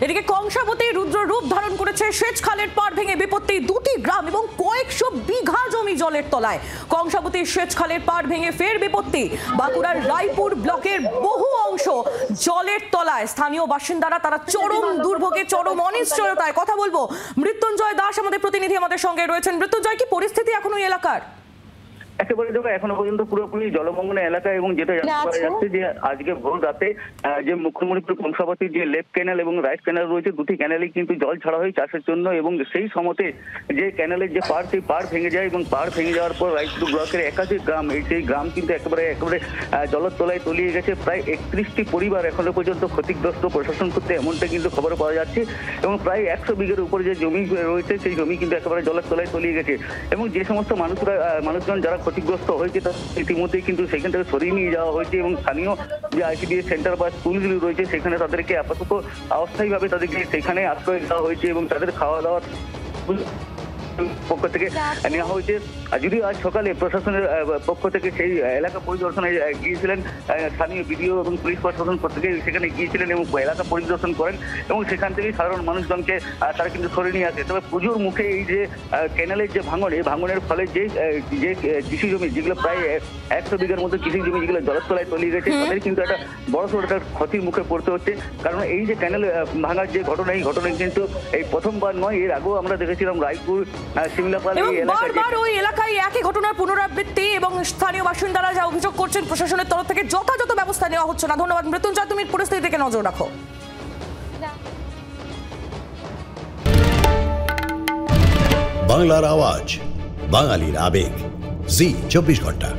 এদিকে কংসাবতী রুদ্র রূপ ধারণ করেছে সেচ খালের পাড় ভেঙে বিপত্তি দুটি গ্রাম এবং কয়েকশো বিঘা জমি জলের তলায়। কংসাবতীর সেচ খালের পাড় ভেঙে ফের বিপত্তি। বাঁকুড়ার রায়পুর ব্লকের বহু অংশ জলের তলায়। স্থানীয় বাসিন্দারা তারা চরম দুর্ভোগে, চরম অনিশ্চয়তায়। কথা বলবো মৃত্যুঞ্জয় দাস, আমাদের প্রতিনিধি আমাদের সঙ্গে রয়েছেন। মৃত্যুঞ্জয়, কি পরিস্থিতি এখন ওই এলাকার? একেবারে দেখো, এখনো পর্যন্ত পুরোপুরি জলমগ্ন এলাকা এবং যেটা জানতে পারা যাচ্ছে যে আজকে ভোর রাতে যে মুখ্যমণিপুর কংসাবতীর যে লেফট ক্যানেল এবং রাইট ক্যানেল রয়েছে, দুটি ক্যানেলেই কিন্তু জল ছাড়া হয় চাষের জন্য। এবং সেই সময়তে যে ক্যানেলের যে পাড়, সেই পাড় ভেঙে যায় এবং পাড় ভেঙে যাওয়ার পর রায়পুর ব্লকের একাধিক গ্রাম, সেই গ্রাম কিন্তু একেবারে জলের তলায় তলিয়ে গেছে। প্রায় 31টি পরিবার এখনো পর্যন্ত ক্ষতিগ্রস্ত। প্রশাসন করতে এমনটা কিন্তু খবর পাওয়া যাচ্ছে। এবং প্রায় 100 বিঘের উপরে যে জমি রয়েছে, সেই জমি কিন্তু একেবারে জলের তলায় তলিয়ে গেছে। এবং যে সমস্ত মানুষজন যারা ক্ষতিগ্রস্ত হয়েছে তা ইতিমধ্যেই কিন্তু সেখান থেকে সরিয়ে নিয়ে যাওয়া হয়েছে এবং স্থানীয় যে আইসিডিএস সেন্টার বা স্কুলগুলি রয়েছে সেখানে তাদেরকে আপাতত অস্থায়ীভাবে তাদেরকে সেখানে আশ্রয় দেওয়া হয়েছে এবং তাদের খাওয়া দাওয়ার পক্ষ থেকে নেওয়া হয়েছে। যদিও আজ সকালে প্রশাসনের পক্ষ থেকে সেই এলাকা পরিদর্শনে গিয়েছিলেন স্থানীয় বিডিও এবং পুলিশ প্রশাসন প্রত্যেকে সেখানে গিয়েছিলেন এবং এলাকা পরিদর্শন করেন এবং সেখান থেকেই সাধারণ মানুষজনকে তারা কিন্তু সরিয়ে নিয়ে আসে। তবে পুজোর মুখে এই যে ক্যানেলের যে ভাঙন, এই ভাঙনের ফলে যে কৃষি জমি যেগুলো প্রায় 100 বিঘার মতো কৃষি জমি যেগুলো জলের তলায় তলিয়ে গেছে, তাদের কিন্তু একটা বড়সড় একটা ক্ষতির মুখে পড়তে হচ্ছে। কারণ এই যে ক্যানেল ভাঙার যে ঘটনা, এই ঘটনা কিন্তু এই প্রথমবার নয়। এর আগেও আমরা দেখেছিলাম রায়পুর বারবার ওই এলাকায় একই ঘটনার পুনরাবৃত্তি এবং স্থানীয় বাসিন্দারা যা অভিযোগ করছেন প্রশাসনের তরফ থেকে যথাযথ ব্যবস্থা নেওয়া হচ্ছে না। ধন্যবাদ মৃত্যুঞ্জয়, তুমি পরিস্থিতি থেকে নজর রাখো। বাংলার আওয়াজ, বাঙালির আবেগ, জি 24 ঘন্টা।